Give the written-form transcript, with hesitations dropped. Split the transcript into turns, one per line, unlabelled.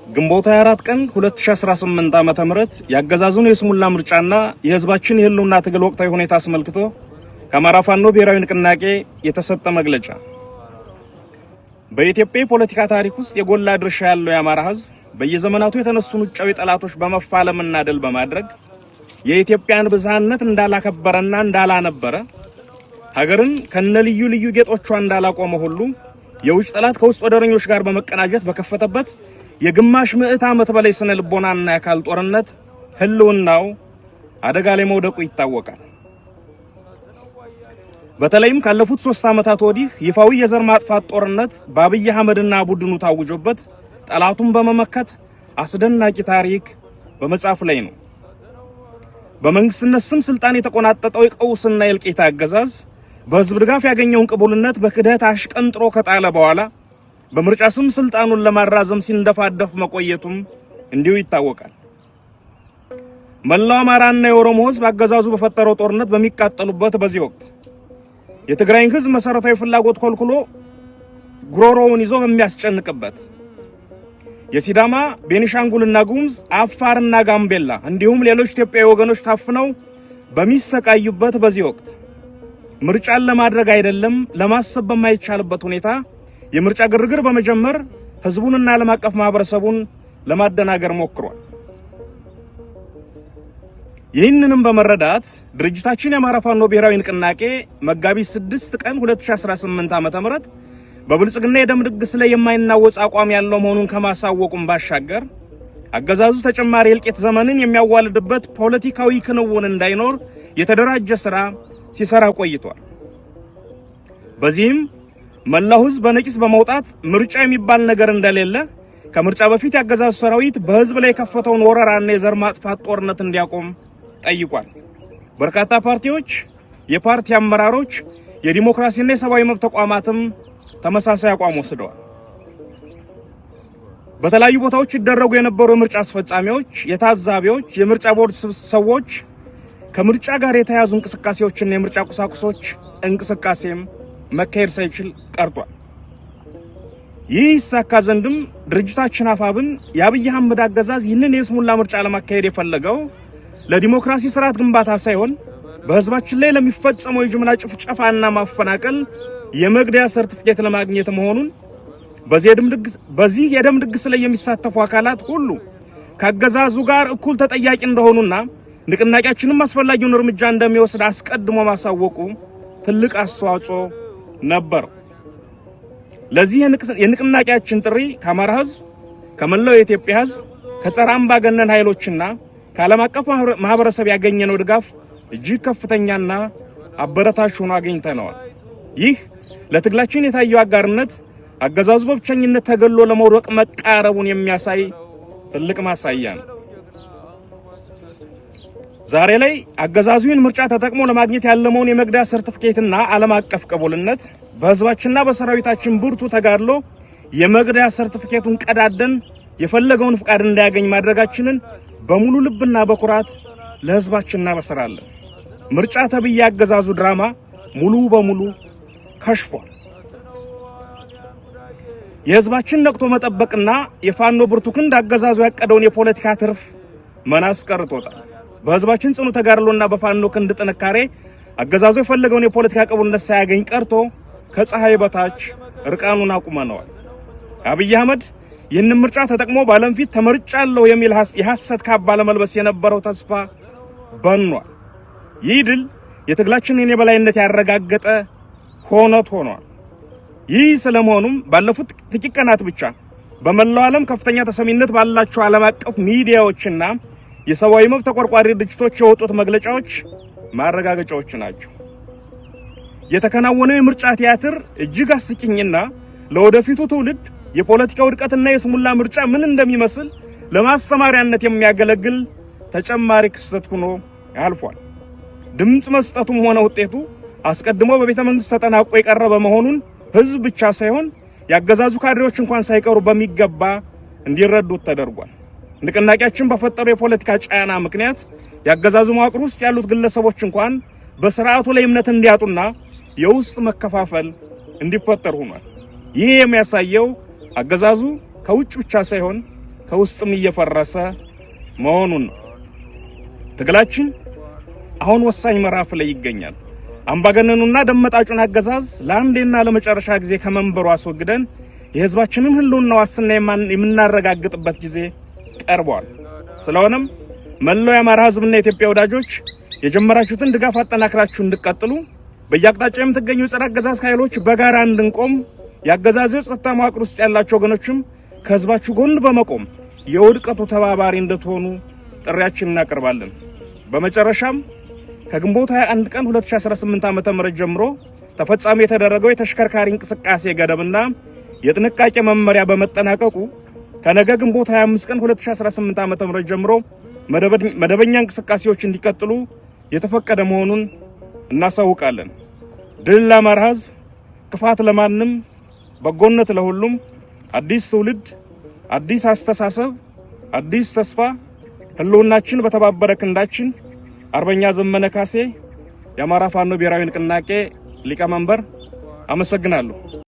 ግንቦት 24 ቀን 2018 ዓመተ ምህረት ያገዛዙን የስሙላ ምርጫና የህዝባችን የህልውና ትግል ወቅታዊ ሁኔታ አስመልክቶ ከአማራ ፋኖ ብሔራዊ ንቅናቄ የተሰጠ መግለጫ። በኢትዮጵያ ፖለቲካ ታሪክ ውስጥ የጎላ ድርሻ ያለው የአማራ ህዝብ በየዘመናቱ የተነሱን ውጫዊ ጠላቶች በመፋለምና ድል በማድረግ የኢትዮጵያን ብዝሃነት እንዳላከበረና እንዳላነበረ ሀገርን ከነልዩ ልዩ ጌጦቿ እንዳላቆመ ሁሉ የውጭ ጠላት ከውስጥ ወደረኞች ጋር በመቀናጀት በከፈተበት የግማሽ ምዕት ዓመት በላይ ስነ ልቦናና የአካል ጦርነት ህልውናው አደጋ ላይ መውደቁ ይታወቃል። በተለይም ካለፉት 3 ዓመታት ወዲህ ይፋዊ የዘር ማጥፋት ጦርነት በአብይ አህመድና ቡድኑ ታውጆበት ጠላቱን በመመከት አስደናቂ ታሪክ በመጻፍ ላይ ነው። በመንግስትነት ስም ስልጣን የተቆናጠጠው የቀውስና የእልቂት አገዛዝ በህዝብ ድጋፍ ያገኘውን ቅቡልነት በክደት አሽቀንጥሮ ከጣለ በኋላ በምርጫ ስም ስልጣኑን ለማራዘም ሲንደፋደፍ መቆየቱም እንዲሁ ይታወቃል። መላው አማራና የኦሮሞ ህዝብ አገዛዙ በፈጠረው ጦርነት በሚቃጠሉበት በዚህ ወቅት የትግራይን ህዝብ መሰረታዊ ፍላጎት ኮልኩሎ ጉሮሮውን ይዞ በሚያስጨንቅበት የሲዳማ፣ ቤኒሻንጉልና ጉሙዝ፣ አፋርና ጋምቤላ እንዲሁም ሌሎች ኢትዮጵያዊ ወገኖች ታፍነው በሚሰቃዩበት በዚህ ወቅት ምርጫን ለማድረግ አይደለም ለማሰብ በማይቻልበት ሁኔታ የምርጫ ግርግር በመጀመር ህዝቡንና ዓለም አቀፍ ማህበረሰቡን ለማደናገር ሞክሯል። ይህንንም በመረዳት ድርጅታችን የአማራ ፋኖ ብሔራዊ ንቅናቄ መጋቢት 6 ቀን 2018 ዓ.ም በብልጽግና የደም ድግስ ላይ የማይናወጽ አቋም ያለው መሆኑን ከማሳወቁም ባሻገር አገዛዙ ተጨማሪ የእልቂት ዘመንን የሚያዋልድበት ፖለቲካዊ ክንውን እንዳይኖር የተደራጀ ስራ ሲሰራ ቆይቷል። በዚህም መላው ህዝብ በነቂስ በመውጣት ምርጫ የሚባል ነገር እንደሌለ ከምርጫ በፊት ያገዛዙ ሰራዊት በህዝብ ላይ የከፈተውን ወረራና የዘር ማጥፋት ጦርነት እንዲያቆም ጠይቋል። በርካታ ፓርቲዎች፣ የፓርቲ አመራሮች፣ የዲሞክራሲና የሰብአዊ መብት ተቋማትም ተመሳሳይ አቋም ወስደዋል። በተለያዩ ቦታዎች ይደረጉ የነበሩ የምርጫ አስፈጻሚዎች፣ የታዛቢዎች፣ የምርጫ ቦርድ ሰዎች ከምርጫ ጋር የተያዙ እንቅስቃሴዎችና የምርጫ ቁሳቁሶች እንቅስቃሴም መካሄድ ሳይችል ቀርቷል። ይህ ይሳካ ዘንድም ድርጅታችን አፋብን የአብይ አህመድ አገዛዝ ይህንን የስሙላ ምርጫ ለማካሄድ የፈለገው ለዲሞክራሲ ስርዓት ግንባታ ሳይሆን በህዝባችን ላይ ለሚፈጸመው የጅምላ ጭፍጨፋና ማፈናቀል የመግደያ ሰርቲፊኬት ለማግኘት መሆኑን በዚህ የደም ድግስ ላይ የሚሳተፉ አካላት ሁሉ ከአገዛዙ ጋር እኩል ተጠያቂ እንደሆኑና ንቅናቄያችንም አስፈላጊውን እርምጃ እንደሚወስድ አስቀድሞ ማሳወቁ ትልቅ አስተዋጽኦ ነበር። ለዚህ የንቅናቄያችን ጥሪ ከአማራ ህዝብ፣ ከመላው የኢትዮጵያ ህዝብ፣ ከጸረ አምባገነን ኃይሎችና ከዓለም አቀፍ ማህበረሰብ ያገኘነው ድጋፍ እጅግ ከፍተኛና አበረታች ሆኖ አግኝተነዋል። ይህ ለትግላችን የታየው አጋርነት አገዛዙ በብቸኝነት ተገሎ ለመውደቅ መቃረቡን የሚያሳይ ትልቅ ማሳያ ነው። ዛሬ ላይ አገዛዙን ምርጫ ተጠቅሞ ለማግኘት ያለመውን የመግደያ ሰርቲፊኬትና ዓለም አቀፍ ቅቡልነት በህዝባችንና በሰራዊታችን ብርቱ ተጋድሎ የመግደያ ሰርቲፊኬቱን ቀዳደን የፈለገውን ፍቃድ እንዳያገኝ ማድረጋችንን በሙሉ ልብና በኩራት ለህዝባችን እናበስራለን። ምርጫ ተብዬ አገዛዙ ድራማ ሙሉ በሙሉ ከሽፏል። የህዝባችን ነቅቶ መጠበቅና የፋኖ ብርቱ ክንድ አገዛዙ ያቀደውን የፖለቲካ ትርፍ መናስ ቀርቶታል። በህዝባችን ጽኑ ተጋድሎና በፋኖ ክንድ ጥንካሬ አገዛዙ የፈለገውን የፖለቲካ ቅቡልነት ሳያገኝ ቀርቶ ከፀሐይ በታች እርቃኑን አቁመነዋል። አብይ አህመድ ይህንን ምርጫ ተጠቅሞ በዓለም ፊት ተመርጫለሁ የሚል የሐሰት ካባ ለመልበስ የነበረው ተስፋ በኗል። ይህ ድል የትግላችንን የበላይነት ያረጋገጠ ሆኖት ሆኗል። ይህ ስለመሆኑም ባለፉት ጥቂት ቀናት ብቻ በመላው ዓለም ከፍተኛ ተሰሚነት ባላቸው ዓለም አቀፍ ሚዲያዎችና የሰብአዊ መብት ተቆርቋሪ ድርጅቶች የወጡት መግለጫዎች ማረጋገጫዎች ናቸው። የተከናወነው የምርጫ ቲያትር እጅግ አስቂኝና ለወደፊቱ ትውልድ የፖለቲካ ውድቀትና የስሙላ ምርጫ ምን እንደሚመስል ለማስተማሪያነት የሚያገለግል ተጨማሪ ክስተት ሆኖ ያልፏል። ድምጽ መስጠቱም ሆነ ውጤቱ አስቀድሞ በቤተ መንግስት ተጠናቆ የቀረበ መሆኑን ህዝብ ብቻ ሳይሆን ያገዛዙ ካድሬዎች እንኳን ሳይቀሩ በሚገባ እንዲረዱት ተደርጓል። ንቅናቄያችን በፈጠረው የፖለቲካ ጫና ምክንያት ያገዛዙ መዋቅር ውስጥ ያሉት ግለሰቦች እንኳን በስርዓቱ ላይ እምነት እንዲያጡና የውስጥ መከፋፈል እንዲፈጠር ሆኗል። ይህ የሚያሳየው አገዛዙ ከውጭ ብቻ ሳይሆን ከውስጥም እየፈረሰ መሆኑን ትግላችን አሁን ወሳኝ ምዕራፍ ላይ ይገኛል። አምባገነኑና ደመጣጩን አገዛዝ ለአንዴና ለመጨረሻ ጊዜ ከመንበሩ አስወግደን የህዝባችንን ህልውና ዋስትና የምናረጋግጥበት ጊዜ ቀርቧል። ስለሆነም መላው የአማራ ህዝብና የኢትዮጵያ ወዳጆች የጀመራችሁትን ድጋፍ አጠናክራችሁ እንድትቀጥሉ በየአቅጣጫው የምትገኙ ጸረ አገዛዝ ኃይሎች በጋራ እንድንቆም የአገዛዙ ጸጥታ መዋቅር ውስጥ ያላችሁ ወገኖችም ከህዝባችሁ ጎን በመቆም የውድቀቱ ተባባሪ እንድትሆኑ ጥሪያችንን እናቀርባለን። በመጨረሻም ከግንቦት 21 ቀን 2018 ዓ.ም ጀምሮ ተፈጻሚ የተደረገው የተሽከርካሪ እንቅስቃሴ ገደብና የጥንቃቄ መመሪያ በመጠናቀቁ ከነገ ግንቦት 25 ቀን 2018 ዓ.ም ጀምሮ መደበኛ እንቅስቃሴዎች እንዲቀጥሉ የተፈቀደ መሆኑን እናሳውቃለን። ድል ለአማራ ህዝብ፣ ክፋት ለማንም፣ በጎነት ለሁሉም። አዲስ ትውልድ፣ አዲስ አስተሳሰብ፣ አዲስ ተስፋ። ህልውናችን በተባበረ ክንዳችን። አርበኛ ዘመነ ካሴ፣ የአማራ ፋኖ ብሔራዊ ንቅናቄ ሊቀመንበር። አመሰግናለሁ።